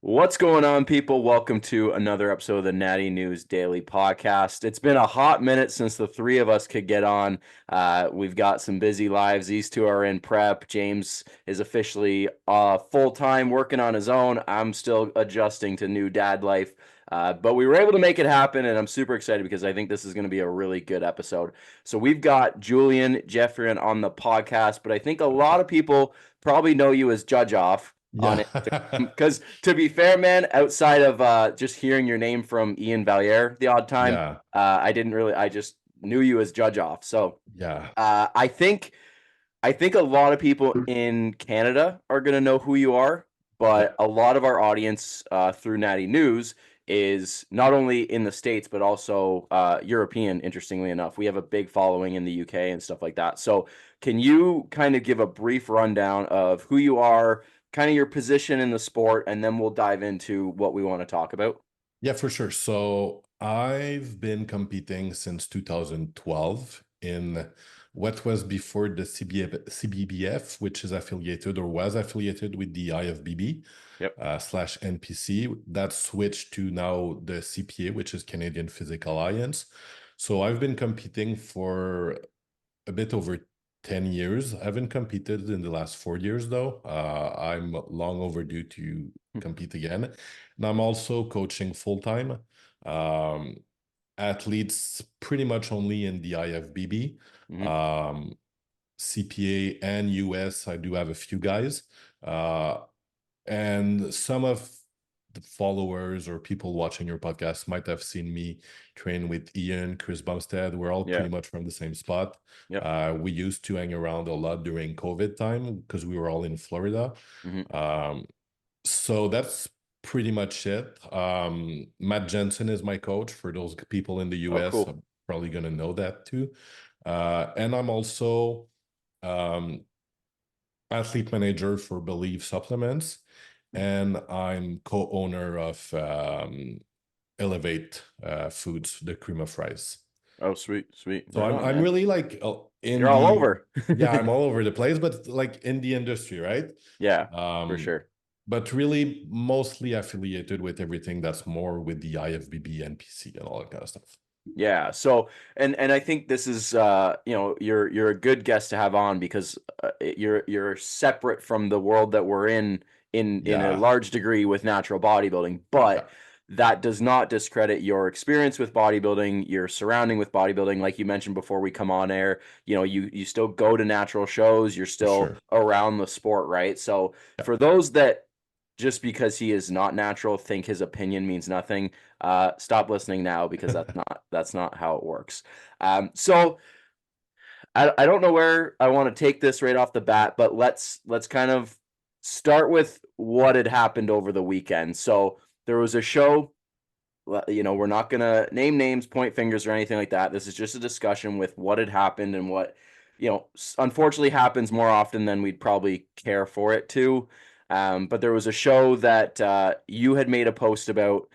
What's going on, people? Welcome to another episode of the Natty News Daily podcast. It's been a hot minute since the three of us could get on. We've got some busy lives. These two are in prep. James is officially full-time working on his own. I'm still adjusting to new dad life. But we were able to make it happen, and I'm super excited because I think this is going to be a really good episode. So we've got Julien, Geoffrion on the podcast, but I think a lot of people probably know you as Jugeoff on Yeah. Instagram. Because to be fair, man, outside of just hearing your name from Ian Valier the odd time, Yeah. I just knew you as Jugeoff. So Yeah. I think a lot of people in Canada are going to know who you are, Yeah. but a lot of our audience through Natty News is not only in the States, but also European, interestingly enough. We have a big following in the UK and stuff like that. So can you kind of give a brief rundown of who you are, kind of your position in the sport, and then we'll dive into what we want to talk about? Yeah, for sure. So I've been competing since 2012 in what was before the CBBF, which is affiliated or was affiliated with the IFBB Yep. slash NPC. That switched to now the CPA, which is Canadian Physical Alliance. So I've been competing for a bit over 10 years. I haven't competed in the last 4 years, though. I'm long overdue to compete again. And I'm also coaching full-time um, athletes pretty much only in the IFBB. Mhm. Um, CPA and US, I do have a few guys. And some of the followers or people watching your podcast might have seen me train with Ian, Chris Bumstead. We're all Yeah. pretty much from the same spot. Yep. We used to hang around a lot during COVID time because we were all in Florida. Mhm. So that's pretty much it. Matt Jensen is my coach. For those people in the Oh, US, cool. I'm probably going to know that too. And I'm also um, athlete manager for Believe Supplements, and I'm co-owner of Elevate Foods, the cream of rice. Oh, sweet, sweet. So Right I'm on, I'm man. really like You're in all the over. yeah, I'm all over the place, but like in the industry, right? Yeah, for Um, sure. but really mostly affiliated with everything that's more with the IFBB, NPC, and all that kind of stuff. Yeah. So, and I think this is you're a good guest to have on because you're separate from the world that we're in a Yeah, large degree with natural bodybuilding, yeah, but that does not discredit your experience with bodybuilding, your surrounding with bodybuilding. Like you mentioned before we come on air, you still go to natural shows, you're for still sure. around the sport, right? So Yeah, for those that just because he is not natural think his opinion means nothing, stop listening now because that's not how it works. So I don't know where I want to take this right off the bat, but let's kind of start with what had happened over the weekend. So there was a show. We're not gonna name names, point fingers, or anything like that. This is just a discussion with what had happened and what unfortunately happens more often than we'd probably care for it to. But there was a show that you had made a post about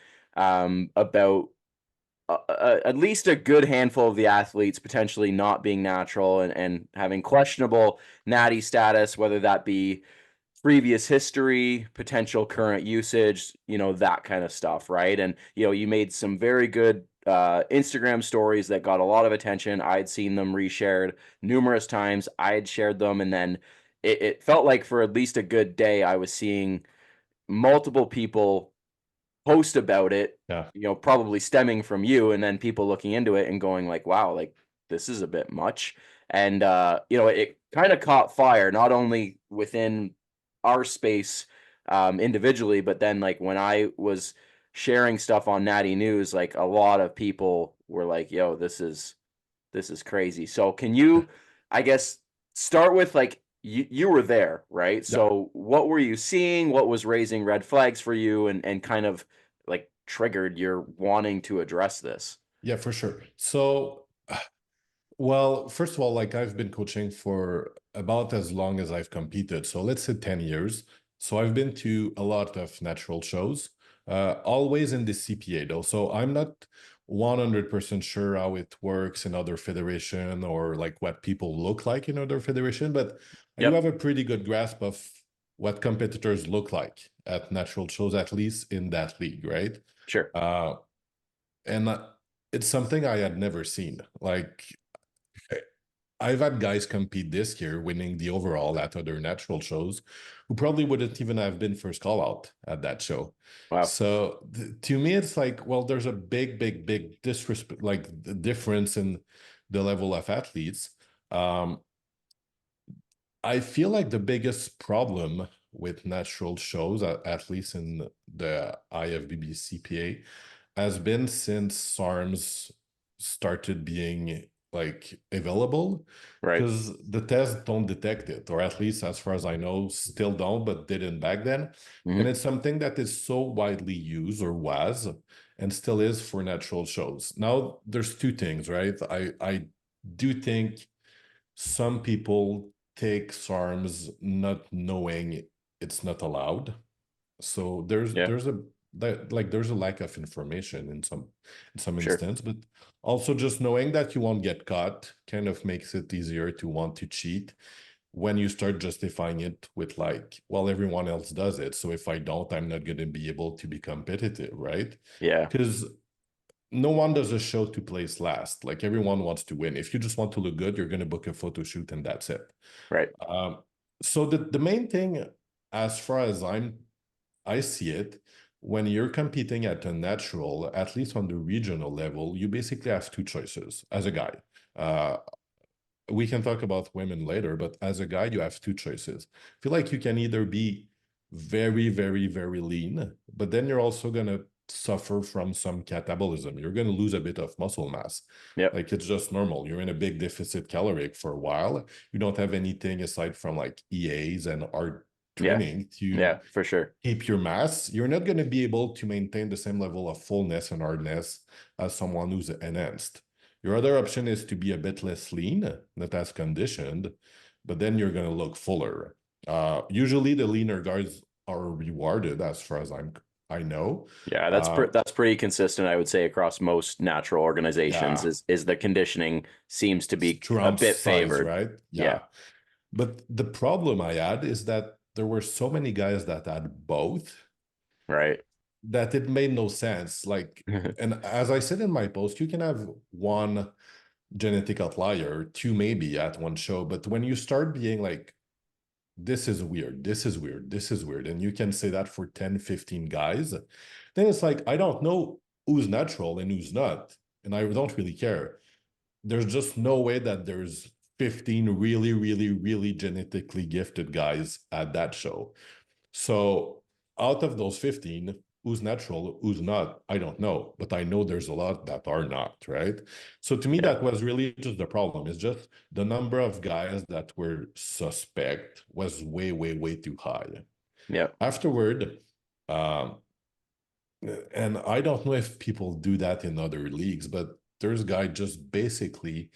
at least a good handful of the athletes potentially not being natural and having questionable natty status, whether that be previous history, potential current usage, that kind of stuff, right? And you made some very good Instagram stories that got a lot of attention. I had seen them reshared numerous times. I had shared them, and then it felt like for at least a good day, I was seeing multiple people post about it, yeah, probably stemming from you, and then people looking into it and going like, wow, like this is a bit much. And it kind of caught fire, not only within our space individually, but then like when I was sharing stuff on Natty News, like a lot of people were like, yo, this is crazy. So can you, I guess, start with like you were there, right? yeah. So what were you seeing? What was raising red flags for you and kind of like triggered your wanting to address this? Yeah, for sure. So, well, first of all, like I've been coaching for about as long as I've competed. So let's say 10 years. So I've been to a lot of natural shows, always in the CPA though. So I'm not 100% sure how it works in other federation or like what people look like in other federation, but I do Yep. have a pretty good grasp of what competitors look like. at natural shows, at least in that league, right? Sure. Uh, and it's something I had never seen. Like I've had guys compete this year, winning the overall at other natural shows, who probably wouldn't even have been first call out at that show. Wow. So to me, it's like, well, there's a big disrespect, like the difference in the level of athletes. Um, I feel like the biggest problem with natural shows, at least in the IFBB CPA, has been since SARMs started being like available, Right. because the tests don't detect it, or at least as far as I know, still don't, but didn't back then. And Hmm. it's something that is so widely used, or was, and still is, for natural shows. Now, there's two things, right? I do think some people take SARMs not knowing it's not allowed. So Yeah. there's a lack of information in some Sure. instance, but also just knowing that you won't get caught kind of makes it easier to want to cheat when you start justifying it with like, well, everyone else does it, so if I don't, I'm not going to be able to be competitive, right? Yeah. Because no one does a show to place last. Like everyone wants to win. If you just want to look good, you're going to book a photo shoot and that's it. Right. So the main thing, as far as I see it, when you're competing at a natural, at least on the regional level, you basically have two choices as a guy. Uh, we can talk about women later, but as a guy, you have two choices. I feel like you can either be very lean, but then you're also gonna suffer from some catabolism. You're gonna lose a bit of muscle mass. Yep. Like it's just normal. You're in a big deficit caloric for a while. You don't have anything aside from like EAs and hard Yeah. training to Yeah, for sure. keep your mass. You're not going to be able to maintain the same level of fullness and hardness as someone who's enhanced. Your other option is to be a bit less lean, not as conditioned, but then you're going to look fuller. Usually, the leaner guys are rewarded, as far as I know. Yeah, Uh, that's pretty consistent, I would say, across most natural organizations. yeah, Is the conditioning seems to be a trumps bit size, favored. right? Yeah. Yeah. But the problem I had is that there were so many guys that had both Right. that it made no sense. Like, and as I said in my post, you can have one genetic outlier, two maybe at one show, but when you start being like, this is weird, this is weird, this is weird, and you can say that for 10, 15 guys, then it's like, I don't know who's natural and who's not, and I don't really care. There's just no way that there's 15 really genetically gifted guys at that show. So out of those 15, who's natural, who's not, I don't know. But I know there's a lot that are not, right? So to me, Yeah. that was really just the problem. It's just the number of guys that were suspect was way too high. Yeah. Afterward, um, and I don't know if people do that in other leagues, but there's a guy just basically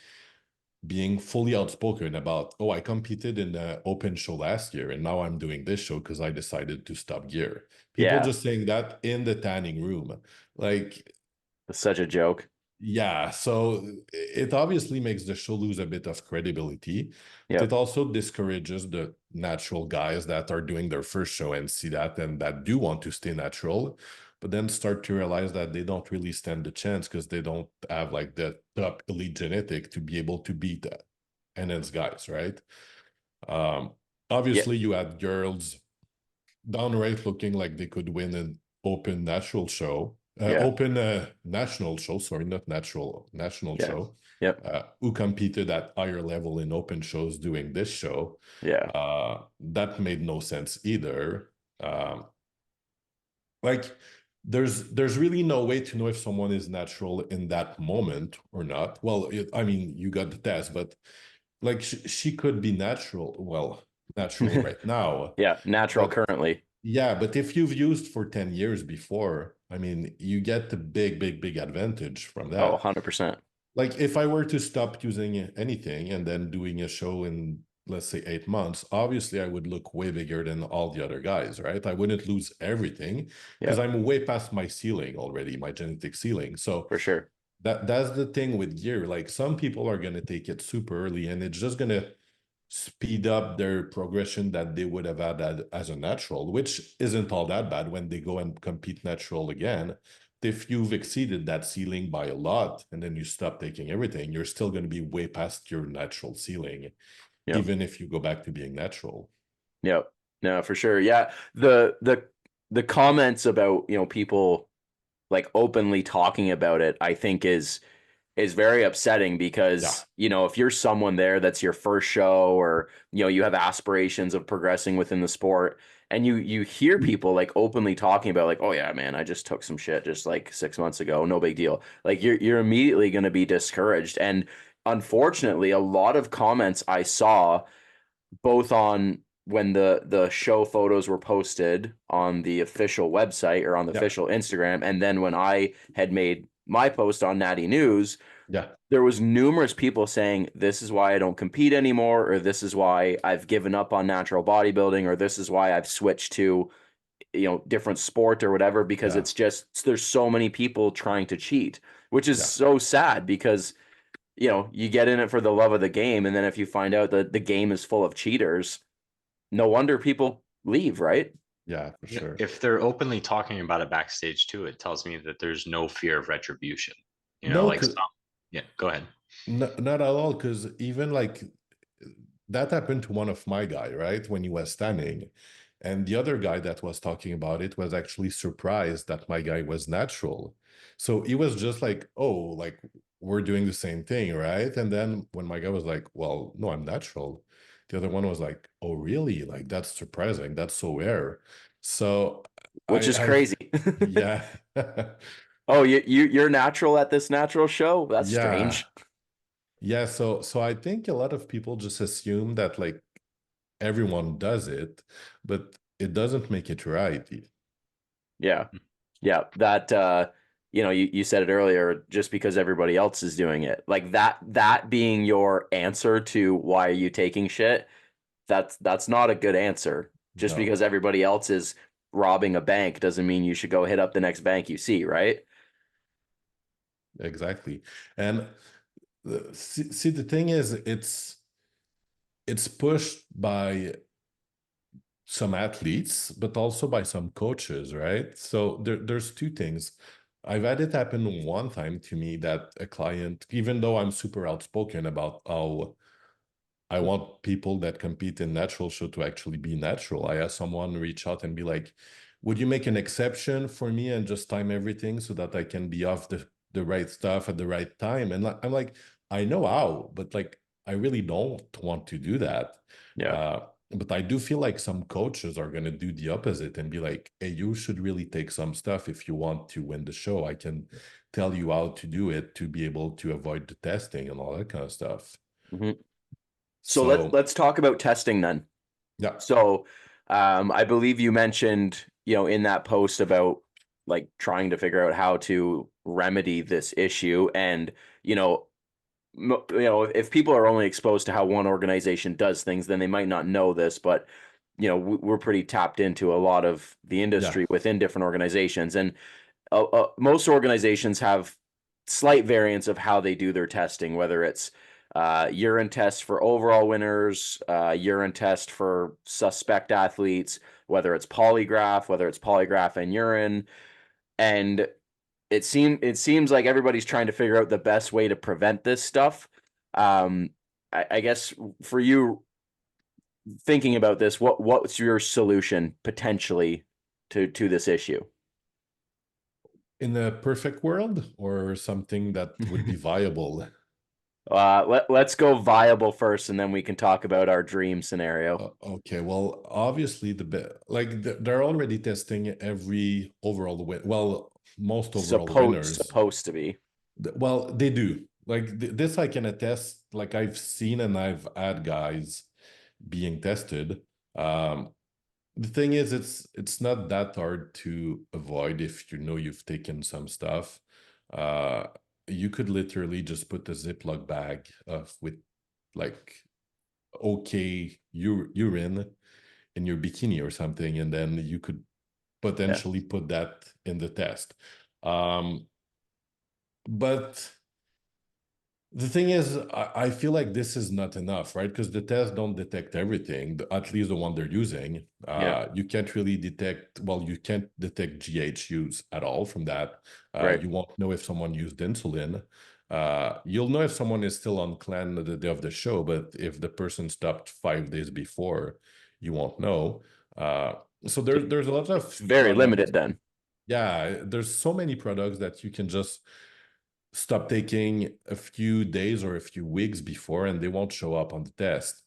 being fully outspoken about, oh, I competed in the open show last year and now I'm doing this show because I decided to stop gear. People Yeah. just saying that in the tanning room. Like, It's such a joke. yeah, so it obviously makes the show lose a bit of credibility, but it Yep. also discourages the natural guys that are doing their first show and see that and that do want to stay natural, but then start to realize that they don't really stand the chance because they don't have like the top elite genetic to be able to beat that. And it's guys, right? Um, Yeah. Obviously, you had girls downright looking like they could win an open natural show, Yeah. open national show, sorry, not natural, national Yeah. show, Yep. who competed at higher level in open shows doing this show. Yeah. That made no sense either. Um, like there's really no way to know if someone is natural in that moment or not. Well, I mean, you got the test, but like she could be natural, well, natural right now, Yeah. Natural but currently. yeah, but if you've used for 10 years before, I mean, you get the big advantage from Oh, that. 100%. Like if I were to stop using anything and then doing a show in, let's say, 8 months, obviously I would look way bigger than all the other guys, right? I wouldn't lose everything because Yep. I'm way past my ceiling already, my genetic ceiling. So For sure. that's the thing with gear. Like some people are gonna take it super early and it's just gonna speed up their progression that they would have had as a natural, which isn't all that bad when they go and compete natural again. If you've exceeded that ceiling by a lot and then you stop taking everything, you're still going to be way past your natural ceiling, Yep. even if you go back to being natural. Yep. No, for sure. Yeah. The comments about, people like openly talking about it, I think is very upsetting Yeah. because, if you're someone there that's your first show, or, you have aspirations of progressing within the sport, and you hear people like openly talking about like, oh yeah, man, I just took some shit just like 6 months ago, no big deal. Like you're immediately going to be discouraged. And unfortunately, a lot of comments I saw both on when the show photos were posted on the official website or on the Yeah. official Instagram, and then when I had made my post on Natty News, Yeah. there was numerous people saying this is why I don't compete anymore, or this is why I've given up on natural bodybuilding, or this is why I've switched to different sport or whatever, because Yeah. it's just there's so many people trying to cheat, which is Yeah. so sad because you get in it for the love of the game, and then if you find out that the game is full of cheaters, no wonder people leave, right? Yeah, for Yeah, sure. if they're openly talking about it backstage too, it tells me that there's no fear of retribution. No, Like some. Yeah, go ahead. not at all, because even like that happened to one of my guy, right? When he was standing. And the other guy that was talking about it was actually surprised that my guy was natural. So he was just like, oh, like we're doing the same thing, right? And then when my guy was like, well, no, I'm natural. The other one was like, oh, really? Like that's surprising. That's so rare. So Which is I crazy. yeah. Oh, you're natural at this natural show? That's Yeah. strange. Yeah, so I think a lot of people just assume that like everyone does it, but it doesn't make it right. Yeah. Yeah. That you said it earlier, just because everybody else is doing it. Like that being your answer to why are you taking shit, that's not a good answer. Just No, because everybody else is robbing a bank doesn't mean you should go hit up the next bank you see, right? exactly. And see, the thing is, it's pushed by some athletes, but also by some coaches, right? So there's two things. I've had it happen one time to me that a client, even though I'm super outspoken about how I want people that compete in natural show to actually be natural. I had someone reach out and be like, would you make an exception for me and just time everything so that I can be off the right stuff at the right time? And I'm like, I know how, but like, I really don't want to do that. Yeah. But I do feel like some coaches are going to do the opposite and be like, hey, you should really take some stuff if you want to win the show. I can tell you how to do it to be able to avoid the testing and all that kind of stuff. Mhm. So So, let's talk about testing then. yeah. So, I believe you mentioned, in that post about like trying to figure out how to remedy this issue, and you know, if people are only exposed to how one organization does things, then they might not know this, but we're pretty tapped into a lot of the Yeah. industry within different organizations, and most organizations have slight variants of how they do their testing, whether it's urine test for overall winners, urine test for suspect athletes, whether it's polygraph and urine, and it seems like everybody's trying to figure out the best way to prevent this stuff. I guess for you thinking about this, what's your solution potentially to this issue? In a perfect world or something that would be viable? Let's go viable first, and then we can talk about our dream scenario. Okay, well, obviously they're already testing every overall win. Well, most overall winners. Supposed to be. Well, they do. Like this, I can attest. Like I've seen and I've had guys being tested. Um, the thing is, it's not that hard to avoid if you know you've taken some stuff. Uh, you could literally just put a Ziploc bag of with like okay urine in your bikini or something, and then you could Yeah. potentially put that in the test. But The thing is, I feel like this is not enough, right? Because the tests don't detect everything, at least the one they're using. Yeah. You can't really detect, well, you can't detect GH use at all from that. Right. You won't know if someone used insulin. You'll know if someone is still on clan the day of the show, but if the person stopped 5 days before, you won't know. So there's a lot It's of very products. limited then. Yeah, there's so many products that you can just stop taking a few days or a few weeks before, and they won't show up on the test.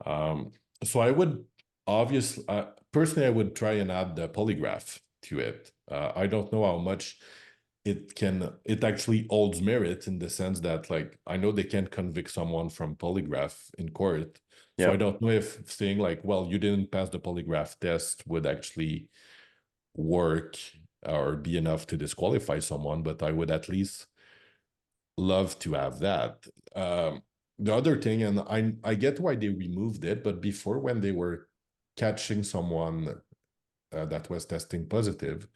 Um, so I would obviously, personally, I would try and add the polygraph to it. I don't know how much it actually holds merit in the sense that, like, I know they can't convict someone from polygraph in court. So I Yep. don't know if saying like, well, you didn't pass the polygraph test would actually work or be enough to disqualify someone, but I would at least love to have that. The other thing, and I get why they removed it, but before, when they were catching someone that was testing positive,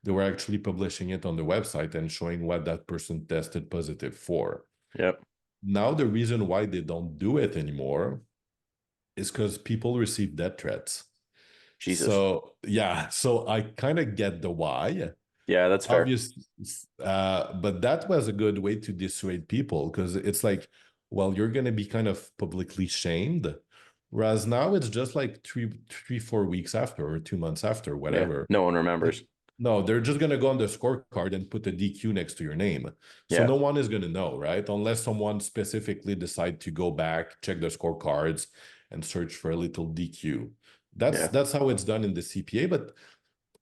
they were actually publishing it on the website and showing what that person tested positive for. Yep. Now, the reason why they don't do it anymore is because people receive death threats. Jesus. So yeah, so I kind of get the why. Yeah, that's fair. Obvious, but that was a good way to dissuade people, because it's like, well, you're going to be kind of publicly shamed, whereas now it's just like 4 weeks after or 2 months after, Yeah. whatever. No one remembers. No, they're just going to go on the scorecard and put a DQ next to your name, so Yeah. no one is going to know, right? Unless someone specifically decide to go back, check the scorecards, and search for a little DQ. Yeah. That's how it's done in the CPA, but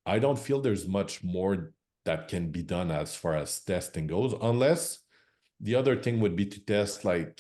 I don't feel there's much more that can be done as far as testing goes, unless the other thing would be to test like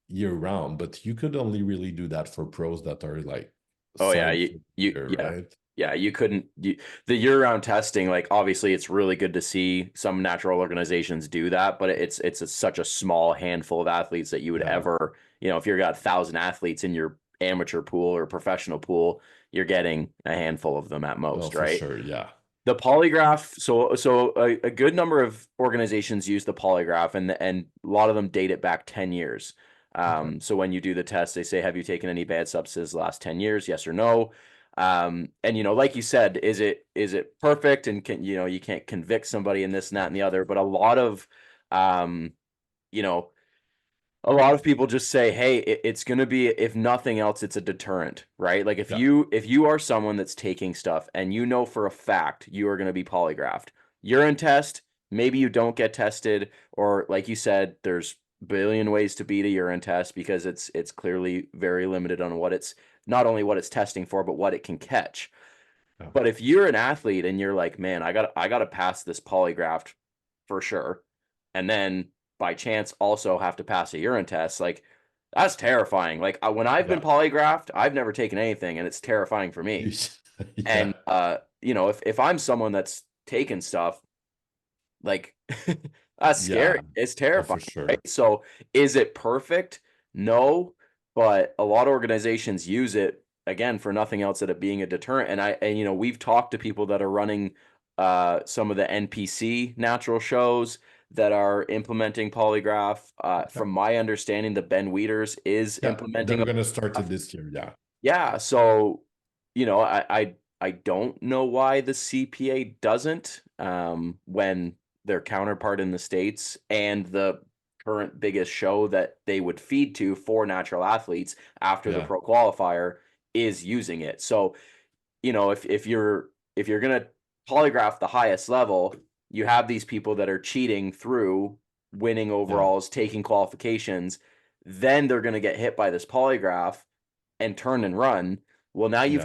year round, but you could only really do that for pros that are like Oh yeah. signed for the year, Yeah. right? Yeah, you couldn't the year-round testing, like obviously it's really good to see some natural organizations do that, but such a small handful of athletes that you would Yeah. ever, if you've got 1,000 athletes in your amateur pool or professional pool, you're getting a handful of them at No, most, for right? sure. Yeah. The polygraph, so a good number of organizations use the polygraph, and a lot of them date it back 10 years. Okay. So when you do the test, they say, have you taken any bad substances the last 10 years? Yes or no. And like you said, is it perfect? And you can't convict somebody in this and that and the other, but um, you know, a lot of people just say, hey, it's going to be, if nothing else, it's a deterrent, right? Like if Yeah. you are someone that's taking stuff and you know for a fact you are going to be polygraphed, urine test, maybe you don't get tested, or like you said, there's billion ways to beat a urine test because it's clearly very limited on what it's, not only what it's testing for, but what it can catch. Yeah. But if you're an athlete and you're like, man, I got to pass this polygraph for sure, and then by chance also have to pass a urine test, like that's terrifying. Like when I've been Yeah. polygraphed, I've never taken anything, and it's terrifying for me. And Yeah. if I'm someone that's taken stuff, like that's Yeah. scary. It's Oh, for terrifying, right? sure. So is it perfect? No, but a lot of organizations use it again for nothing else than it being a deterrent. And we've talked to people that are running some of the NPC natural shows that are implementing polygraph. Yeah. From my understanding, the Ben Wieters is Yeah. implementing They're a gonna start it polygraph. this year. Yeah. Yeah, so I don't know why the CPA doesn't, when their counterpart in the States and the current biggest show that they would feed to for natural athletes after the Yeah. pro qualifier is using it. So, if you're gonna polygraph the highest level, you have these people that are cheating through winning Yeah. overalls, taking qualifications, then they're gonna get hit by this polygraph and turn and run. Well, now Yeah.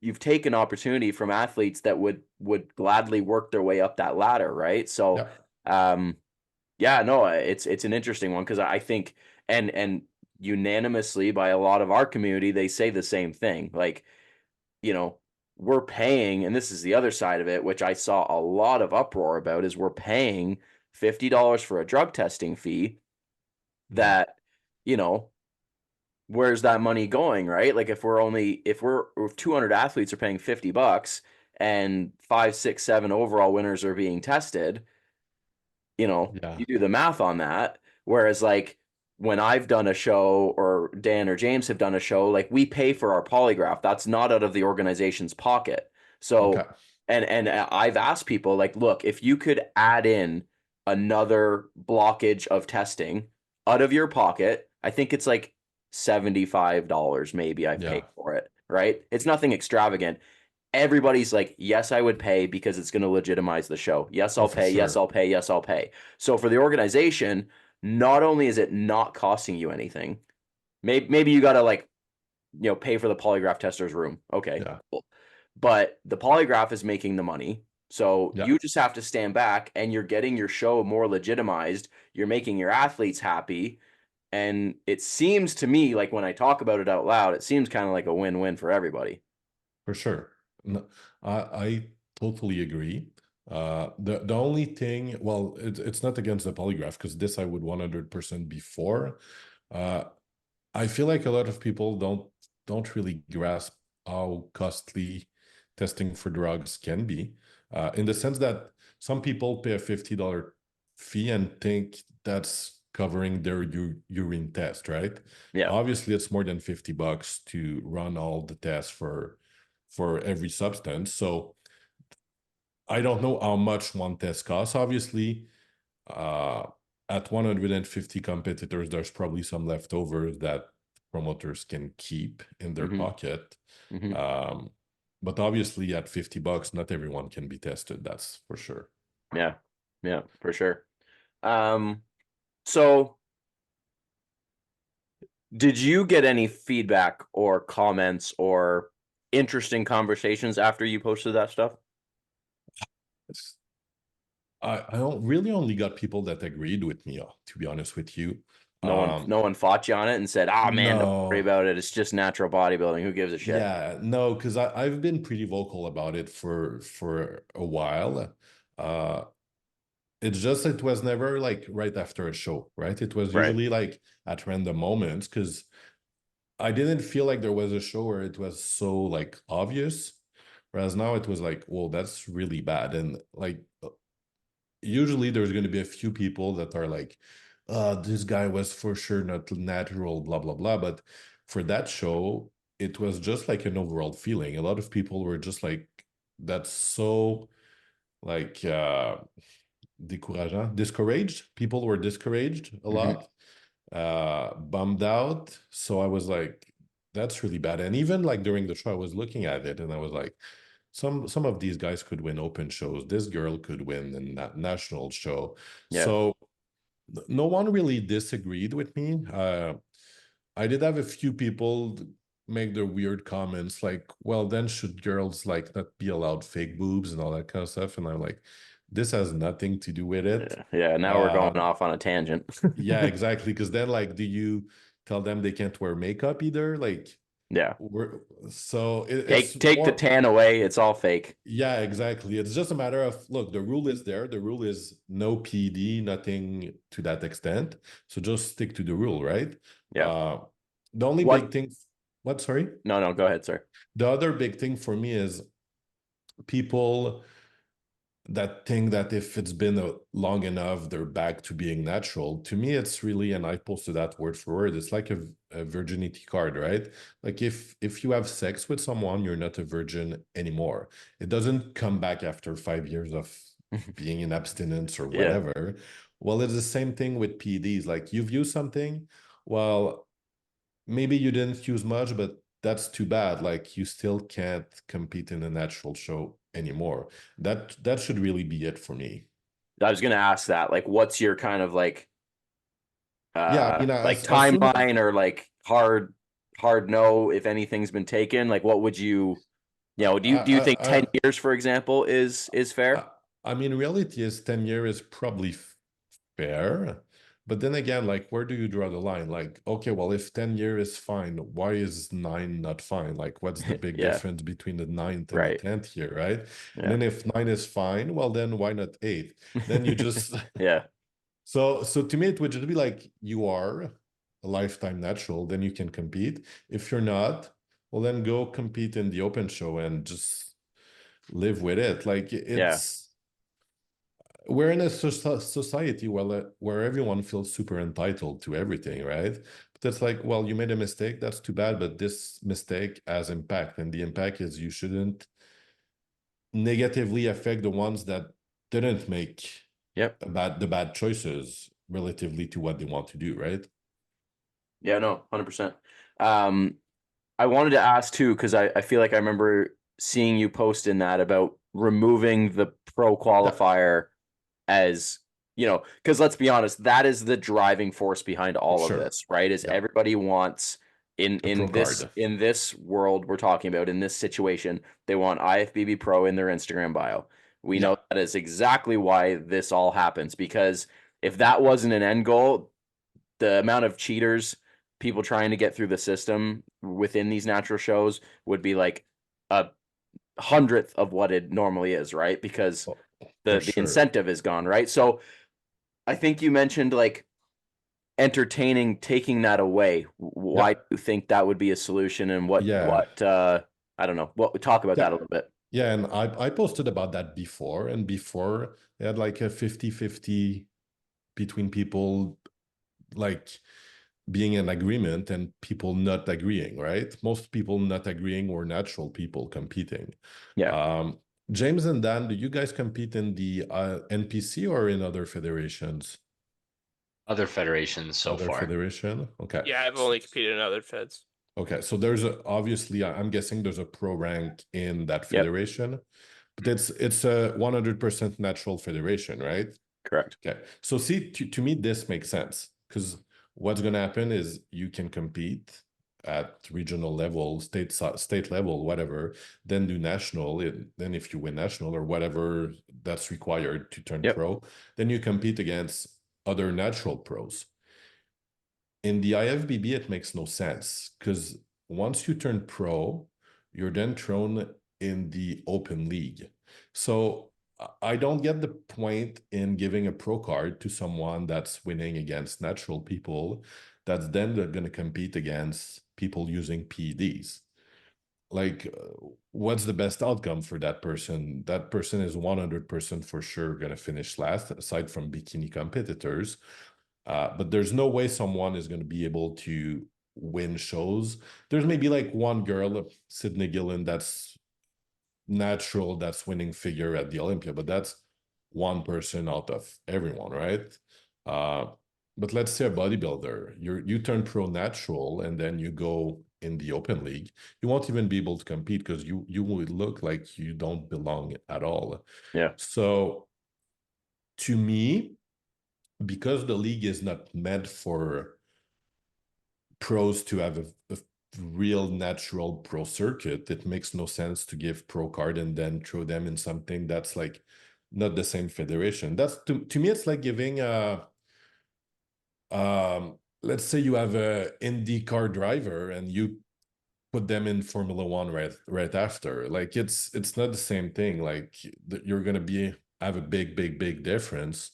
you've taken opportunity from athletes that would gladly work their way up that ladder, right? So, Yeah. um, yeah, no, it's an interesting one because I think and unanimously by a lot of our community, they say the same thing. Like, you know, we're paying, and this is the other side of it, which I saw a lot of uproar about, is we're paying $50 for a drug testing fee Yeah. that, you know, where's that money going, right? Like if 200 athletes are paying $50 and 5, 6, 7 overall winners are being tested, Yeah. you do the math on that. Whereas like when I've done a show or Dan or James have done a show, like we pay for our polygraph. That's not out of the organization's pocket. Okay. So, and I've asked people like, look, if you could add in another blockage of testing out of your pocket, I think it's like $75 maybe I've Yeah, paid for it, right? It's nothing extravagant. Everybody's like, yes, I would pay because it's going to legitimize the show. Yes, oh, I'll for pay. Yes, sure. I'll pay. Yes, I'll pay. So for the organization, not only is it not costing you anything, maybe you got to like, pay for the polygraph tester's room. Okay, Yeah, cool. But the polygraph is making the money. So yeah, you just have to stand back and you're getting your show more legitimized. You're making your athletes happy. And it seems to me like when I talk about it out loud, it seems kind of like a win-win for everybody. for sure. No, I totally agree. The only thing, well, it's not against the polygraph because this I would 100% be for. Uh, I feel like a lot of people don't really grasp how costly testing for drugs can be, in the sense that some people pay a $50 fee and think that's covering their urine test, right? Yeah. Obviously, it's more than $50 to run all the tests for every substance. So I don't know how much one test costs. Obviously, uh, at 150 competitors, there's probably some leftovers that promoters can keep in their hmm pocket. hmm Um, but obviously, at $50, not everyone can be tested. That's for sure. Yeah. Yeah, for sure. Um, so did you get any feedback or comments or interesting conversations after you posted that stuff? I don't really only got people that agreed with me, to be honest with you. No one, no one fought you on it and said, "Ah, man, don't worry No, about it. It's just natural bodybuilding. Who gives a shit?" yeah, no, because I've been pretty vocal about it for a while. Uh, it's just it was never like right after a show, right? It was Right. usually like at random moments because I didn't feel like there was a show where it was so like obvious. Whereas now it was like, well, that's really bad. And like usually there's going to be a few people that are like, this guy was for sure not natural, blah, blah, blah. But for that show, it was just like an overall feeling. A lot of people were just like, that's so like décourageant, discouraged. People were discouraged a hmm lot, bummed out. So I was like, that's really bad. And even like during the show, I was looking at it and I was like, some of these guys could win open shows. This girl could win the national show. Yeah. So no one really disagreed with me. I did have a few people make their weird comments like, well, then should girls like not be allowed fake boobs and all that kind of stuff? And I'm like, this has nothing to do with it. Yeah. Yeah. Now we're going off on a tangent. Yeah, exactly. Because then like, do you tell them they can't wear makeup either? Like, Yeah. so it's Take the more. tan away. It's all fake. Yeah, exactly. It's just a matter of, look, the rule is there. The rule is no PD, nothing to that extent. So just stick to the rule, right? Yeah. Uh, the only What? big thing, what, sorry? No, no, go ahead, sir. The other big thing for me is people that think that if it's been long enough, they're back to being natural. To me, it's really, and I posted that word for word, it's like a virginity card, right? Like if you have sex with someone, you're not a virgin anymore. It doesn't come back after 5 years of being in abstinence or Yeah. whatever. Well, it's the same thing with PEDs. Like you've used something, well, maybe you didn't use much, but that's too bad. Like you still can't compete in a natural show anymore. That should really be it for me. I was gonna ask that. Like, what's your kind of Yeah, I mean, like as soon as timeline or like hard no if anything's been taken? Like, what would do you think 10 I, years, for example, is fair? I mean, reality is 10 years is probably fair. But then again, like, where do you draw the line? Like, okay, well, if 10 years is fine, why is 9 not fine? Like, what's the big Yeah. difference between the 9th and the Right. 10th year, right? And Yeah. then if 9 is fine, well, then why not 8? Then you just Yeah. so to me, it would just be like you are a lifetime natural, then you can compete. If you're not, well, then go compete in the open show and just live with it. Like Yeah. it's we're in a society where everyone feels super entitled to everything, right? But it's like, well, you made a mistake, that's too bad, but this mistake has impact, and the impact is you shouldn't negatively affect the ones that didn't make Yep. the bad choices relatively to what they want to do, right? Yeah, no, 100%. I wanted to ask too, because I feel like I remember seeing you post in that about removing the pro qualifier as, because let's be honest, that is the driving force behind all of Sure. this, right? Is Yeah. everybody wants A pro card. in this world we're talking about, in this situation, they want IFBB Pro in their Instagram bio. We know that is exactly why this all happens, because if that wasn't an end goal, the amount of cheaters, people trying to get through the system within these natural shows would be like a 100th of what it normally is, right? Because Oh, the for sure. incentive is gone, right? So I think you mentioned like entertaining, taking that away. Why do you think that would be a solution, and what I don't know, what we talk about that a little bit. Yeah, and I posted about that before, and before they had like a 50-50 between people like being in agreement and people not agreeing, right? Most people not agreeing were natural people competing. Yeah. James and Dan, do you guys compete in the NPC or in other federations? Other federations so Other far. federation? Okay. Yeah, I've only competed in other feds. Okay, so there's obviously, I'm guessing there's a pro rank in that Yep. federation, but it's a 100% natural federation, right? Correct. Okay, so see, to me, this makes sense, because what's going to happen is you can compete at regional level, state level, whatever, then do national. Then if you win national or whatever that's required to turn pro, then you compete against other natural pros. In the IFBB, it makes no sense, because once you turn pro, you're then thrown in the open league. So I don't get the point in giving a pro card to someone that's winning against natural people, that's then going to compete against people using PEDs. Like, what's the best outcome for that person? That person is 100% for sure going to finish last, aside from bikini competitors. But there's no way someone is going to be able to win shows. There's maybe like one girl, Sydney Gillen, that's natural, that's winning figure at the Olympia, but that's one person out of everyone, right? But let's say a bodybuilder, you turn pro natural and then you go in the open league, you won't even be able to compete, because you would look like you don't belong at all. Yeah. So to me, because the league is not meant for pros to have a real natural pro circuit, it makes no sense to give pro card and then throw them in something that's like not the same federation. That's to me, it's like giving let's say you have a IndyCar driver and you put them in Formula One right after. Like it's not the same thing. Like you're gonna have a big difference.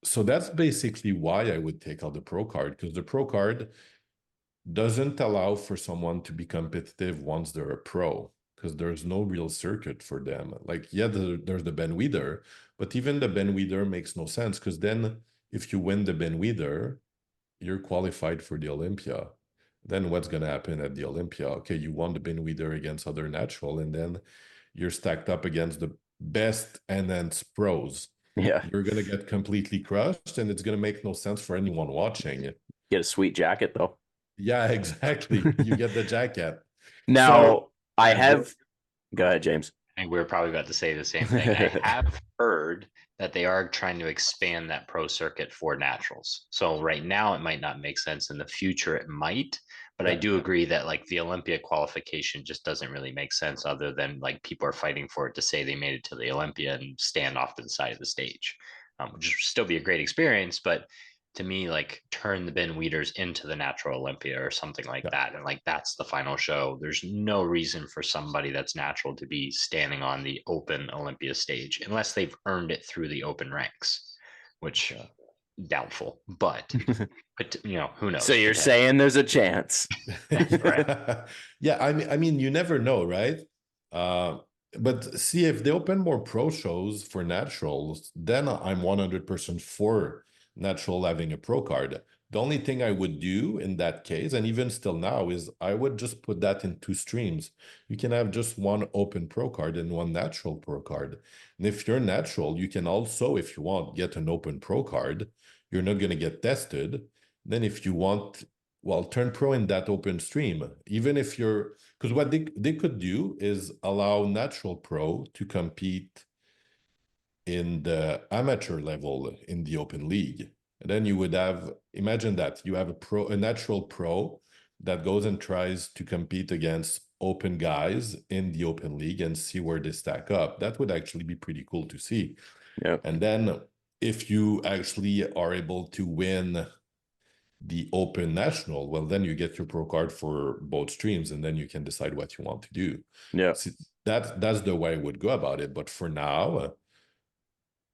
So that's basically why I would take out the pro card, because the pro card doesn't allow for someone to be competitive once they're a pro, because there's no real circuit for them. Like, yeah, there's the Ben Weider, but even the Ben Weider makes no sense, because then if you win the Ben Weider, you're qualified for the Olympia. Then what's going to happen at the Olympia? Okay, you won the Ben Weider against other natural, and then you're stacked up against the best enhanced pros. Yeah. You're going to get completely crushed, and it's going to make no sense for anyone watching. Get a sweet jacket, though. Yeah, exactly. You get the jacket. Now, go ahead, James. I think we're probably about to say the same thing. I have heard that they are trying to expand that pro circuit for naturals. So right now it might not make sense. In the future it might, but I do agree that like the Olympia qualification just doesn't really make sense, other than like people are fighting for it to say they made it to the Olympia and stand off to the side of the stage, which would still be a great experience. But to me, like, turn the Ben Weeders into the natural Olympia or something like that. And like, that's the final show. There's no reason for somebody that's natural to be standing on the open Olympia stage unless they've earned it through the open ranks, which doubtful, but who knows? So you're saying there's a chance. That's right. Yeah, I mean, you never know, right? But see, if they open more pro shows for naturals, then I'm 100% for natural having a pro card. The only thing I would do in that case, and even still now, is I would just put that in 2 streams. You can have just one open pro card and one natural pro card. And if you're natural, you can also, if you want, get an open pro card. You're not going to get tested. Then if you want, well, turn pro in that open stream. Even if you're, because what they could do is allow natural pro to compete in the amateur level in the open league. And then you would have, imagine that you have a natural pro that goes and tries to compete against open guys in the open league and see where they stack up. That would actually be pretty cool to see. Yeah. And then if you actually are able to win the open national, well, then you get your pro card for both streams, and then you can decide what you want to do. Yeah. See, that's the way I would go about it. But for now,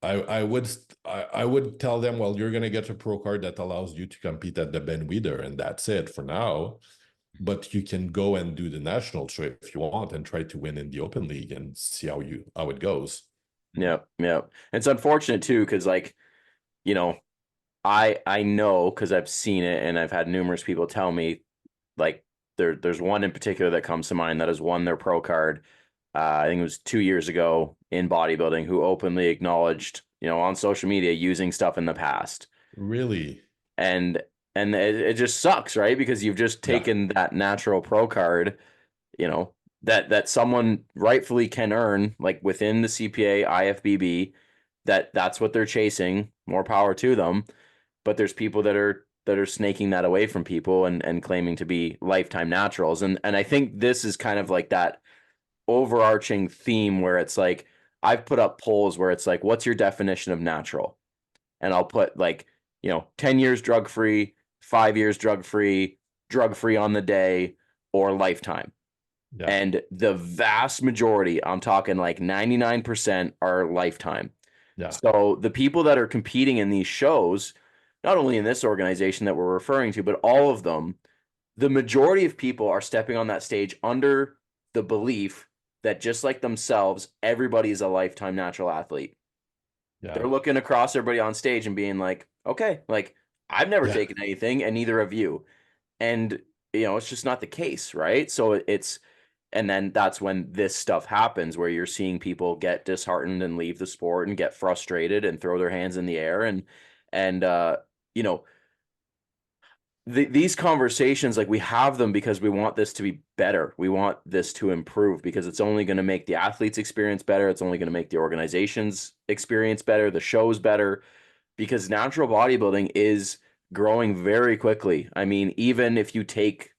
I would tell them, well, you're gonna get a pro card that allows you to compete at the Ben Weeder, and that's it for now. But you can go and do the national show if you want and try to win in the open league and see how it goes. Yeah. Yeah. It's unfortunate too, because like, you know, I know because I've seen it and I've had numerous people tell me, like there's one in particular that comes to mind that has won their pro card. I think it was 2 years ago in bodybuilding, who openly acknowledged, on social media, using stuff in the past. Really? And it just sucks, right? Because you've just taken that natural pro card, that someone rightfully can earn, like within the CPA, IFBB, that's what they're chasing. More power to them. But there's people that are snaking that away from people and claiming to be lifetime naturals. And I think this is kind of like that overarching theme where it's like, I've put up polls where it's like, what's your definition of natural? And I'll put like, 10 years drug-free, 5 years drug-free on the day, or lifetime. Yeah. And the vast majority, I'm talking like 99%, are lifetime. Yeah. So the people that are competing in these shows, not only in this organization that we're referring to, but all of them, the majority of people are stepping on that stage under the belief that just like themselves, everybody is a lifetime natural athlete. Yeah. They're looking across everybody on stage and being like, okay, like I've never taken anything and neither have you. And, it's just not the case, right? So and then that's when this stuff happens, where you're seeing people get disheartened and leave the sport and get frustrated and throw their hands in the air. And these conversations, like, we have them because we want this to be better. We want this to improve because it's only going to make the athletes' experience better. It's only going to make the organization's experience better, the shows better, because natural bodybuilding is growing very quickly. I mean, even if you take,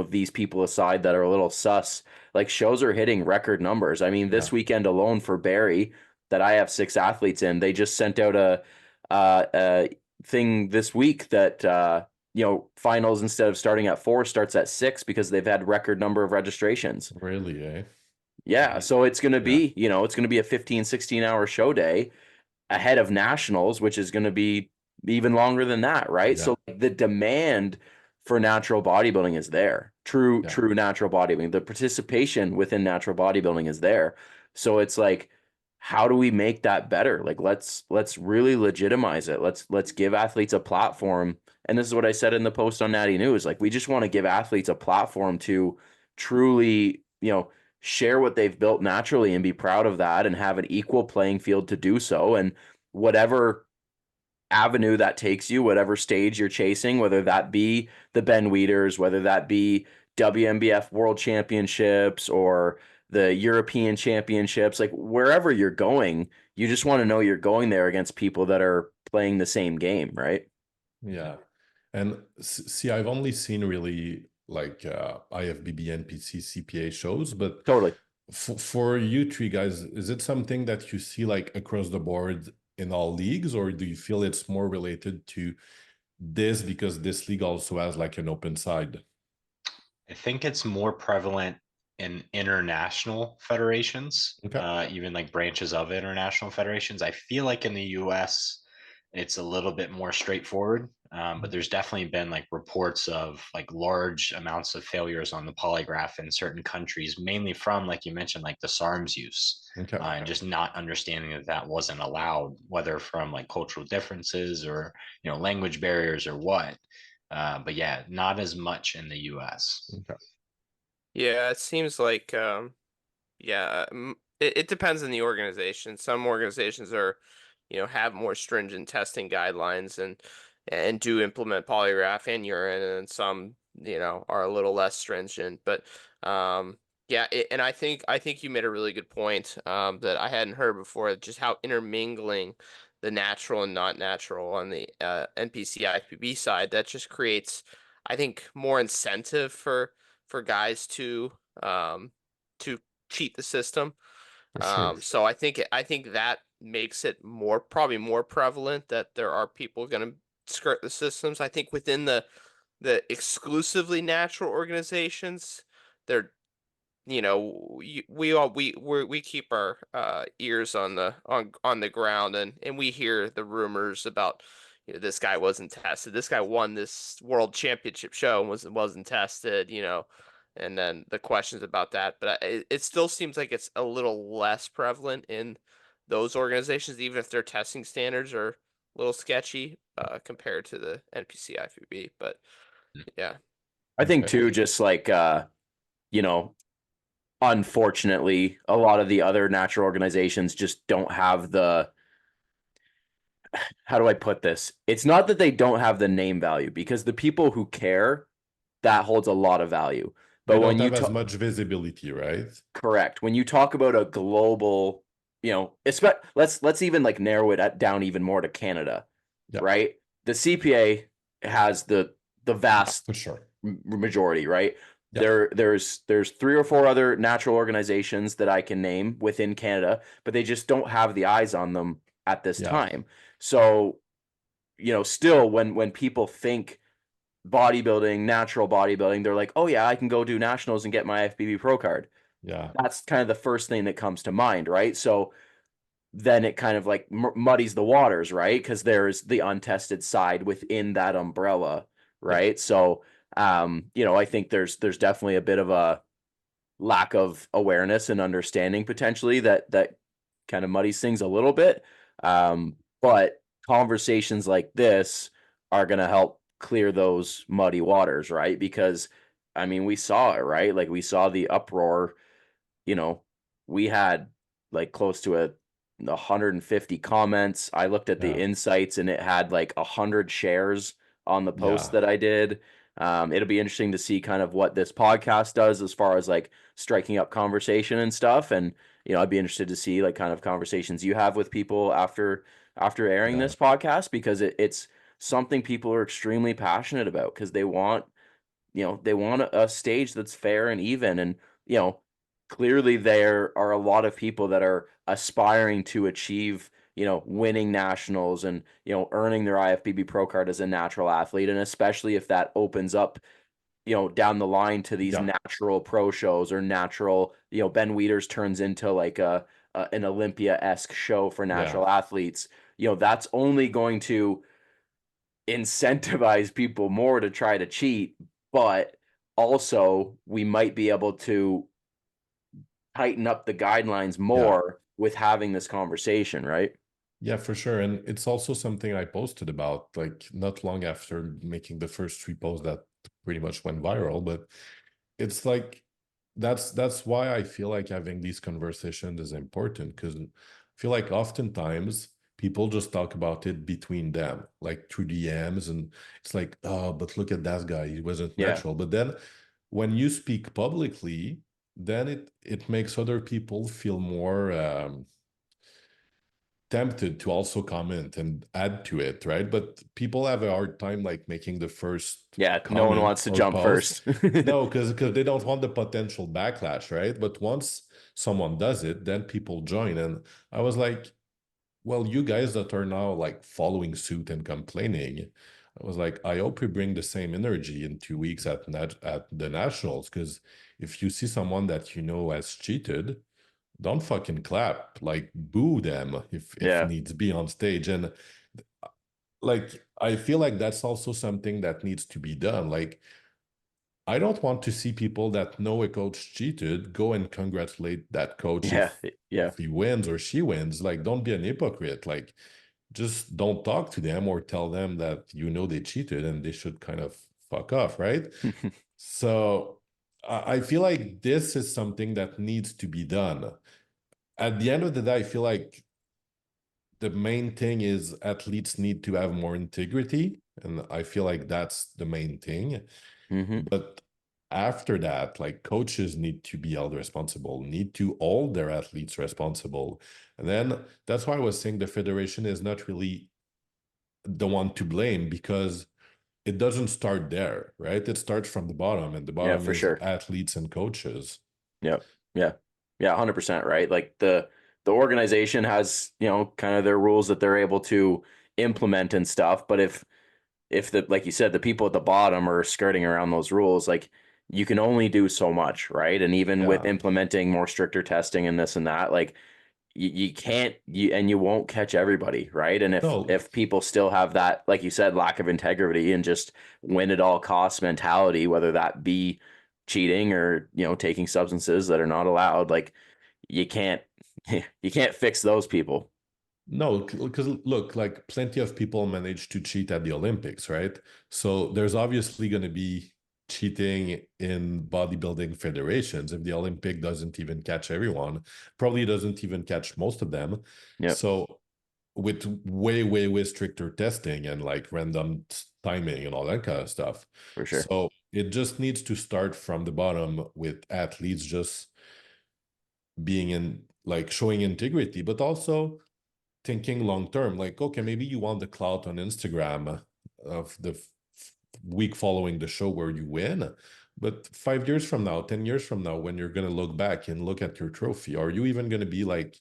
these people aside that are a little sus, like, shows are hitting record numbers. I mean, this weekend alone for Barrie, that I have 6 athletes in, they just sent out a thing this week that, finals, instead of starting at 4, starts at 6 because they've had record number of registrations. Really, eh? Yeah. So it's going to be, it's going to be a 15, 16-hour show day ahead of nationals, which is going to be even longer than that, right? So the demand for natural bodybuilding is there. True natural bodybuilding. The participation within natural bodybuilding is there. So it's like, how do we make that better? Like, let's really legitimize it. Let's give athletes a platform. And this is what I said in the post on Natty News. Like, we just want to give athletes a platform to truly, share what they've built naturally and be proud of that and have an equal playing field to do so. And whatever avenue that takes you, whatever stage you're chasing, whether that be the Ben Weeders, whether that be WMBF World Championships or the European Championships, like wherever you're going, you just want to know you're going there against people that are playing the same game, right? Yeah. And see, I've only seen really like IFBB, NPC, CPA shows, but Totally. For you 3 guys, is it something that you see like across the board in all leagues, or do you feel it's more related to this because this league also has like an open side? I think it's more prevalent in international federations, even like branches of international federations. I feel like in the US, it's a little bit more straightforward. But there's definitely been like reports of like large amounts of failures on the polygraph in certain countries, mainly from, like you mentioned, like the SARMs use. Okay. And just not understanding that that wasn't allowed, whether from like cultural differences or, you know, language barriers or what. But yeah, not as much in the US. Okay. Yeah, it seems like yeah, it depends on the organization. Some organizations are, have more stringent testing guidelines and do implement polygraph and urine, and some, are a little less stringent. But yeah, and I think you made a really good point that I hadn't heard before, just how intermingling the natural and not natural on the NPC IFBB side, that just creates, I think, more incentive for guys to cheat the system. For sure. So I think that makes it probably more prevalent that there are people going to skirt the systems. I think within the exclusively natural organizations, they're we keep our ears on the ground, and we hear the rumors about, this guy wasn't tested. This guy won this world championship show and wasn't tested, and then the questions about that. But it still seems like it's a little less prevalent in those organizations, even if their testing standards are a little sketchy compared to the NPC IFBB. But yeah. I think Okay. too, just like you know, unfortunately, a lot of the other natural organizations just don't have the, how do I put this? It's not that they don't have the name value, because the people who care, that holds a lot of value. They But don't when you have as talk, much visibility, right? correct, when you talk about a global, let's even like narrow it down even more to Canada, Yeah. right? The CPA has the vast For sure. majority, right? Yeah. There's 3 or 4 other natural organizations that I can name within Canada, but they just don't have the eyes on them at this Yeah. time. So, still when people think bodybuilding, natural bodybuilding, they're like, oh yeah, I can go do nationals and get my FBB pro card. Yeah. That's kind of the first thing that comes to mind, right? So then it kind of like muddies the waters, right? Because there's the untested side within that umbrella, Yeah. right? So, I think there's definitely a bit of a lack of awareness and understanding potentially that kind of muddies things a little bit. But conversations like this are going to help clear those muddy waters, right? Because I mean, we saw it, right? Like we saw the uproar, you know, we had like close to 150 comments. I looked at the Yeah. insights and it had like 100 shares on the post Yeah. that I did. It'll be interesting to see kind of what this podcast does as far as like striking up conversation and stuff. And, I'd be interested to see like kind of conversations you have with people after airing Yeah. this podcast, because it's something people are extremely passionate about, because they want a stage that's fair and even. And, you know, clearly there are a lot of people that are aspiring to achieve, winning nationals and, earning their IFBB pro card as a natural athlete. And especially if that opens up, down the line to these Yeah. natural pro shows or natural, Ben Wieters turns into like an Olympia-esque show for Yeah. natural athletes. That's only going to incentivize people more to try to cheat, but also we might be able to tighten up the guidelines Yeah. more with having this conversation, right? Yeah, for sure. And it's also something I posted about, like not long after making the first 3 posts that pretty much went viral. But it's like that's why I feel like having these conversations is important, because I feel like oftentimes people just talk about it between them, like through DMs, and it's like, oh, but look at that guy, he wasn't Yeah. natural. But then when you speak publicly, then it makes other people feel more tempted to also comment and add to it, right? But people have a hard time like making the first Yeah, no one comment wants to or jump post. first. No, because they don't want the potential backlash, right? But once someone does it, then people join. And I was like, well, you guys that are now like following suit and complaining, I was like, I hope we bring the same energy in 2 weeks at the nationals, because if you see someone that you know has cheated, don't fucking clap, like boo them if Yeah. needs be on stage. And like I feel like that's also something that needs to be done. Like I don't want to see people that know a coach cheated go and congratulate that coach Yeah, yeah, if he wins or she wins. Like, don't be an hypocrite. Like, just don't talk to them or tell them that you know they cheated and they should kind of fuck off, right? So I feel like this is something that needs to be done. At the end of the day, I feel like the main thing is athletes need to have more integrity, and I feel like that's the main thing. hmm But after that, like coaches need to be held responsible, need to hold their athletes responsible. And then that's why I was saying the federation is not really the one to blame, because it doesn't start there, right? It starts from the bottom, and the Yeah, bottom for is sure. athletes and coaches. Yeah. Yeah. Yeah, 100%, right? Like the organization has, kind of their rules that they're able to implement and stuff, but if the like you said, the people at the bottom are skirting around those rules, like you can only do so much, right? And even with Yeah. implementing more stricter testing and this and that, like you can't you won't catch everybody, right? And No, if people still have that, like you said, lack of integrity and just win at all costs mentality, whether that be cheating or taking substances that are not allowed, like you can't you can't fix those people. no, because look, like plenty of people manage to cheat at the Olympics, right? So there's obviously going to be cheating in bodybuilding federations if the Olympic doesn't even catch everyone, probably doesn't even catch most of them. Yep, So with way, way, way stricter testing and like random timing and all that kind of stuff. for sure. So it just needs to start from the bottom with athletes just being in like showing integrity, but also thinking long term. Like, okay, maybe you want the clout on Instagram of the week following the show where you win. But 5 years from now, 10 years from now, when you're going to look back and look at your trophy, are you even going to be like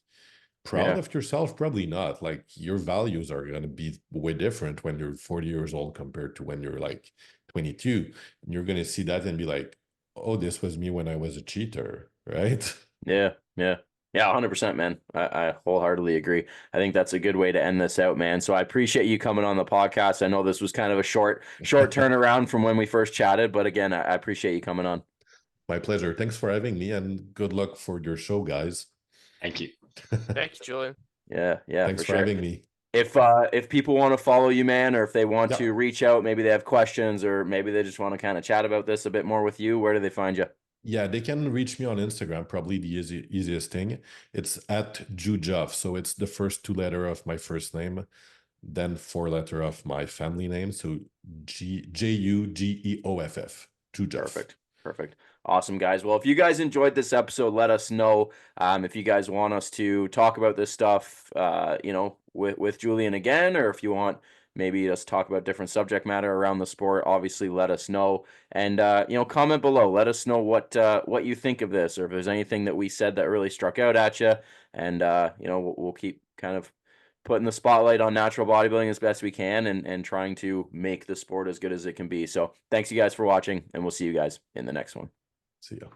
proud Yeah, of yourself? Probably not. Like your values are going to be way different when you're 40 years old compared to when you're like 22. And you're going to see that and be like, oh, this was me when I was a cheater, right? yeah, yeah. Yeah, 100%, man. I wholeheartedly agree. I think that's a good way to end this out, man. So I appreciate you coming on the podcast. I know this was kind of a short turnaround from when we first chatted, but again, I appreciate you coming on. My pleasure. Thanks for having me, and good luck for your show, guys. Thank you. Thank you, Julian. Yeah, yeah, Thanks for for sure. having me. If people want to follow you, man, or if they want Yeah. to reach out, maybe they have questions, or maybe they just want to kind of chat about this a bit more with you, where do they find you? Yeah, they can reach me on Instagram, probably the easiest thing. It's at Jugeoff. So it's the first two letter of my first name, then four letter of my family name. So Jugeoff. Jugeoff. Perfect. Perfect. Awesome, guys. Well, if you guys enjoyed this episode, let us know. If you guys want us to talk about this stuff, with Julien again, or if you want maybe us talk about different subject matter around the sport, obviously let us know. And comment below. Let us know what you think of this, or if there's anything that we said that really struck out at you. And we'll keep kind of putting the spotlight on natural bodybuilding as best we can, and trying to make the sport as good as it can be. So thanks you guys for watching, and we'll see you guys in the next one. See ya.